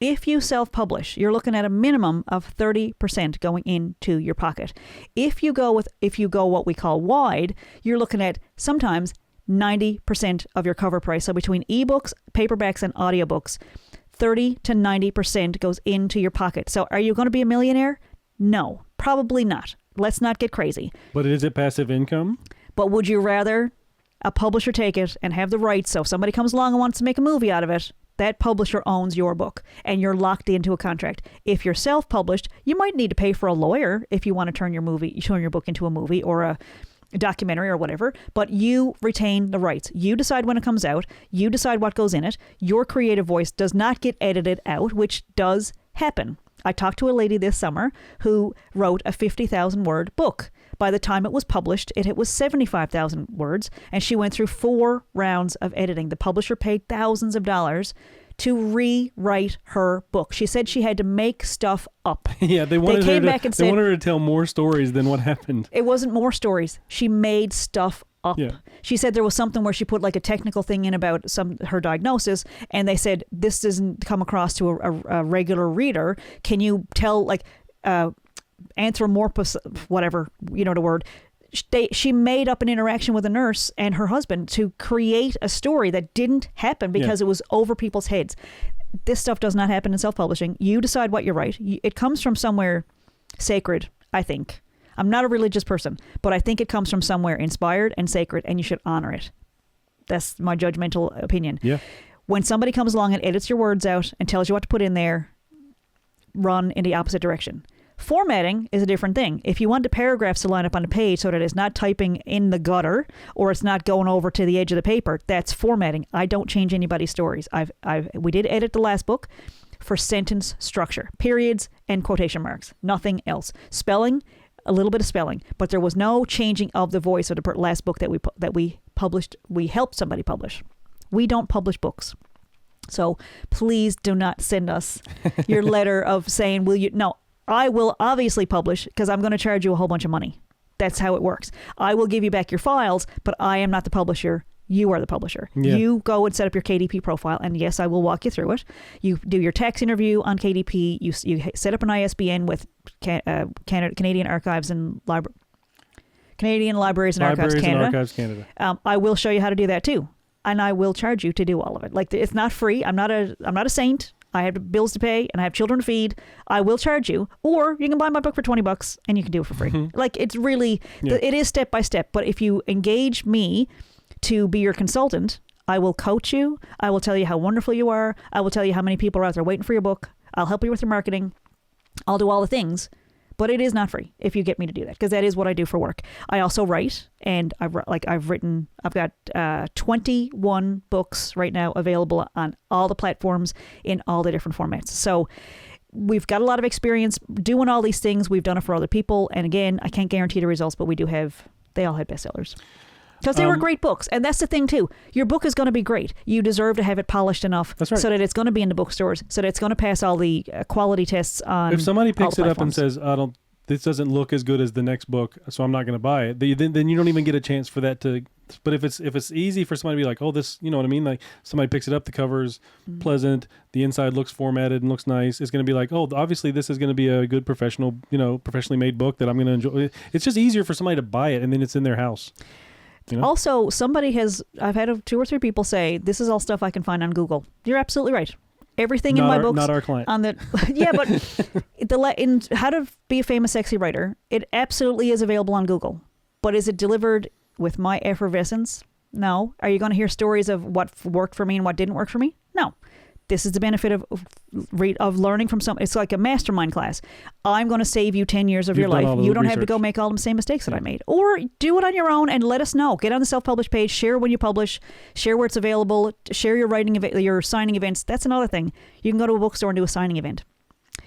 If you self-publish, you're looking at a minimum of 30% going into your pocket. If you go what we call wide, you're looking at sometimes 90% of your cover price. So between eBooks, paperbacks, and audiobooks, 30 to 90% goes into your pocket. So are you going to be a millionaire? No, probably not. Let's not get crazy. But is it passive income? But would you rather a publisher take it and have the rights, so if somebody comes along and wants to make a movie out of it, that publisher owns your book and you're locked into a contract. If you're self-published, you might need to pay for a lawyer if you want to turn your book into a movie or a documentary or whatever, but you retain the rights. You decide when it comes out. You decide what goes in it. Your creative voice does not get edited out, which does happen. I talked to a lady this summer who wrote a 50,000 word book. By the time it was published, it was 75,000 words, and she went through 4 rounds of editing. The publisher paid thousands of dollars to rewrite her book. She said she had to make stuff up. Yeah, they wanted her to tell more stories than what happened. It wasn't more stories. She made stuff up. Yeah. She said there was something where she put like a technical thing in about her diagnosis, and they said, this doesn't come across to a regular reader. Can you tell, like, anthropomorphous, whatever, you know the word. She made up an interaction with a nurse and her husband to create a story that didn't happen because it was over people's heads. This stuff does not happen in self-publishing. You decide what you write. It comes from somewhere sacred, I think. I'm not a religious person, but I think it comes from somewhere inspired and sacred, and you should honor it. That's my judgmental opinion. Yeah. When somebody comes along and edits your words out and tells you what to put in there, run in the opposite direction. Formatting is a different thing. If you want the paragraphs to line up on the page so that it's not typing in the gutter or it's not going over to the edge of the paper, that's formatting. I don't change anybody's stories. We did edit the last book for sentence structure, periods and quotation marks, nothing else. Spelling, a little bit of spelling, but there was no changing of the voice of the last book that we published. We helped somebody publish. We don't publish books. So please do not send us your letter of saying, will you? No. I will obviously publish because I'm going to charge you a whole bunch of money. That's how it works. I will give you back your files, but I am not the publisher. You are the publisher. Yeah. You go and set up your KDP profile, and yes, I will walk you through it. You do your tax interview on KDP. You set up an ISBN with Canadian Archives and Canadian Libraries and Archives Canada. I will show you how to do that too, and I will charge you to do all of it. Like, it's not free. I'm not a saint. I have bills to pay and I have children to feed. I will charge you, or you can buy my book for $20 and you can do it for free. Mm-hmm. Like, it's really, it is step by step. But if you engage me to be your consultant, I will coach you. I will tell you how wonderful you are. I will tell you how many people are out there waiting for your book. I'll help you with your marketing. I'll do all the things. But it is not free if you get me to do that, because that is what I do for work. I also write, and I've got 21 books right now available on all the platforms in all the different formats. So we've got a lot of experience doing all these things. We've done it for other people. And again, I can't guarantee the results, but they all had bestsellers. Because they were great books. And that's the thing, too. Your book is going to be great. You deserve to have it polished enough so that it's going to be in the bookstores, so that it's going to pass all the quality tests on. If somebody picks it up and says, this doesn't look as good as the next book, so I'm not going to buy it, then you don't even get a chance for that to But if it's easy for somebody to be like, oh, this, you know what I mean? Like somebody picks it up, the cover's pleasant, the inside looks formatted and looks nice. It's going to be like, oh, obviously this is going to be a good professionally made book that I'm going to enjoy. It's just easier for somebody to buy it and then it's in their house. You know? Also, I've had 2 or 3 people say, this is all stuff I can find on Google. You're absolutely right. Everything in my books. Not our client. Yeah, but in How to Be a Famous Sexy Writer, it absolutely is available on Google. But is it delivered with my effervescence? No. Are you going to hear stories of what worked for me and what didn't work for me? No. This is the benefit of learning from It's like a mastermind class. I'm going to save you 10 years of your life. You don't have to go make all the same mistakes that I made. Or do it on your own and let us know. Get on the self-publish page. Share when you publish. Share where it's available. Share your signing events. That's another thing. You can go to a bookstore and do a signing event.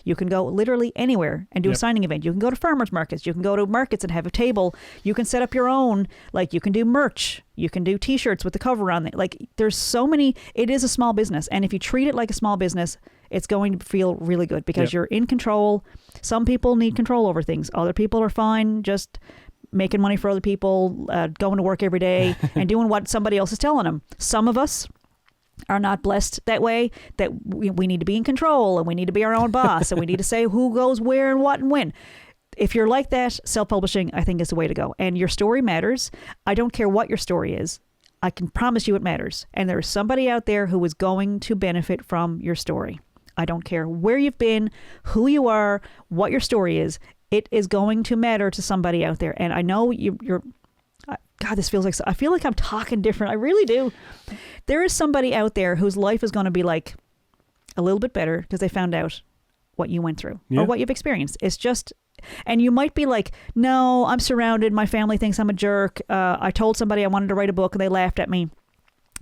You can go literally anywhere and do a signing event. You can go to farmers markets. You can go to markets and have a table. You can set up your own. Like, you can do merch. You can do T-shirts with the cover on it. Like, there's so many. It is a small business. And if you treat it like a small business, it's going to feel really good because you're in control. Some people need control over things. Other people are fine just making money for other people, going to work every day and doing what somebody else is telling them. Some of us are not blessed that way, that we need to be in control and we need to be our own boss and we need to say who goes where and what and when. If you're like that, self-publishing, I think, is the way to go. And your story matters. I don't care what your story is. I can promise you it matters. And there is somebody out there who is going to benefit from your story. I don't care where you've been, who you are, what your story is. It is going to matter to somebody out there. And I know you're God, this feels like, I feel like I'm talking different. I really do. There is somebody out there whose life is going to be like a little bit better because they found out what you went through or what you've experienced. It's just, and you might be like, no, I'm surrounded. My family thinks I'm a jerk. I told somebody I wanted to write a book and they laughed at me.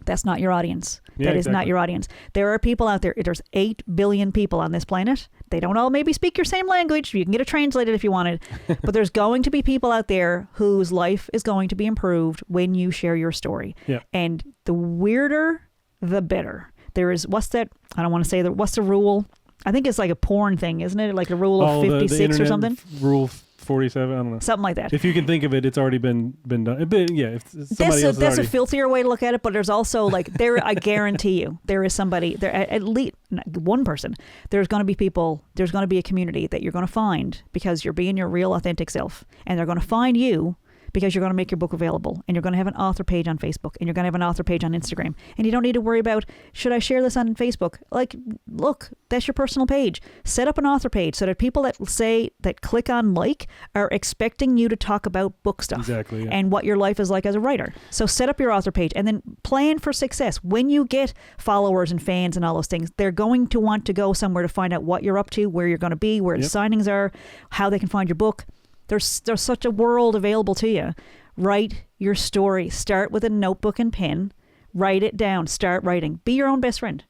That's not your audience. That is not your audience. There are people out there. There's 8 billion people on this planet. They don't all maybe speak your same language. You can get it translated if you wanted. But there's going to be people out there whose life is going to be improved when you share your story. Yeah. And the weirder, the better. There is, what's that? I don't want to say that. What's the rule? I think it's like a porn thing, isn't it? Like a rule of 56 or something? Rule 47, I don't know. Something like that. If you can think of it, it's already been done. If somebody else that's a filthier way to look at it, but there's also like I guarantee you, there is somebody there, at least one person. There's going to be people, there's going to be a community that you're going to find because you're being your real authentic self, and they're going to find you because you're going to make your book available, and you're going to have an author page on Facebook, and you're going to have an author page on Instagram, and you don't need to worry about, should I share this on Facebook? Like, look, that's your personal page. Set up an author page so that people that click on like are expecting you to talk about book stuff and what your life is like as a writer. So set up your author page and then plan for success. When you get followers and fans and all those things, they're going to want to go somewhere to find out what you're up to, where you're going to be, where the signings are, how they can find your book. There's such a world available to you. Write your story. Start with a notebook and pen. Write it down. Start writing. Be your own best friend.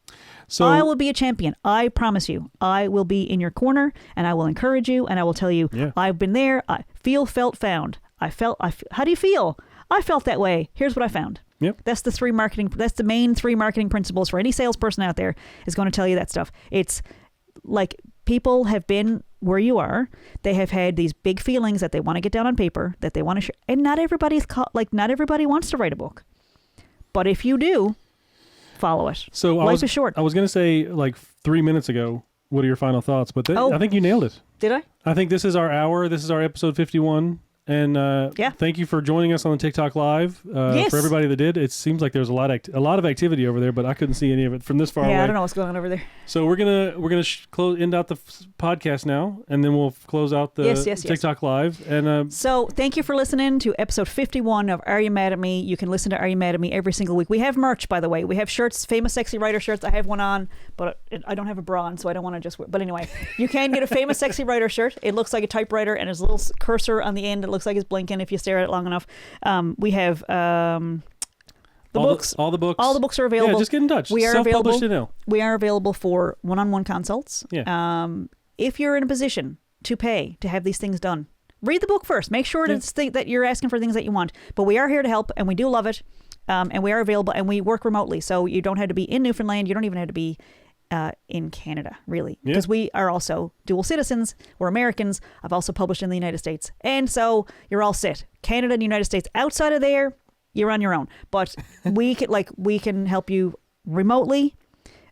So I will be a champion. I promise you. I will be in your corner, and I will encourage you, and I will tell you, I've been there. I felt, found. How do you feel? I felt that way. Here's what I found. Yep. That's the main 3 marketing principles for any salesperson out there is going to tell you that stuff. It's like people have been where you are. They have had these big feelings that they want to get down on paper, that they want to share. And not everybody wants to write a book. But if you do, follow it. So life is short. I was going to say like 3 minutes ago, what are your final thoughts? But I think you nailed it. Did I? I think this is our hour. This is our episode 51. And thank you for joining us on the TikTok Live. For everybody that did, it seems like there's a lot of activity over there, but I couldn't see any of it from this far away. Yeah, I don't know what's going on over there. So we're gonna end out the podcast now, and then we'll close out the TikTok Live. And so thank you for listening to episode 51 of Are You Mad at Me? You can listen to Are You Mad at Me every single week. We have merch, by the way. We have shirts, Famous Sexy Writer shirts. I have one on, but I don't have a bra on, so I don't want to just wear. But anyway, you can get a Famous Sexy Writer shirt. It looks like a typewriter, and there's a little cursor on the end. It looks like it's blinking if you stare at it long enough. We have books. All the books. All the books are available. Yeah, just get in touch. We are available. We are available for one-on-one consults. Yeah. If you're in a position to pay to have these things done, read the book first. Make sure that you're asking for things that you want. But we are here to help, and we do love it. And we are available, and we work remotely. So you don't have to be in Newfoundland. You don't even have to be in Canada, really, because we are also dual citizens. We're Americans. I've also published in the United States, and so you're all set. Canada and the United States. Outside of there, you're on your own. But we can help you remotely.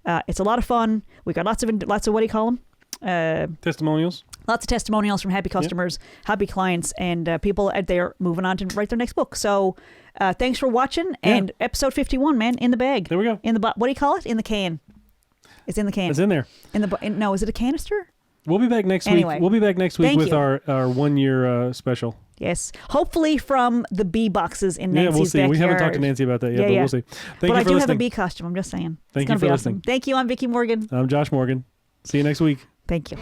It's a lot of fun. We got lots of what do you call them? Testimonials. Lots of testimonials from happy customers, happy clients, and people out there moving on to write their next book. So thanks for watching. And episode 51, man, in the bag. There we go. What do you call it? In the can. It's in the can. It's in there. No, is it a canister? We'll be back next week. We'll be back next week with our 1 year special. Yes. Hopefully from the bee boxes in Nancy's we'll see. backyard. We haven't talked to Nancy about that yet, but we'll see. Thank you for listening. But I do have a bee costume. I'm just saying. Thank you for listening. Thank you. I'm Vicki Morgan. I'm Josh Morgan. See you next week. Thank you.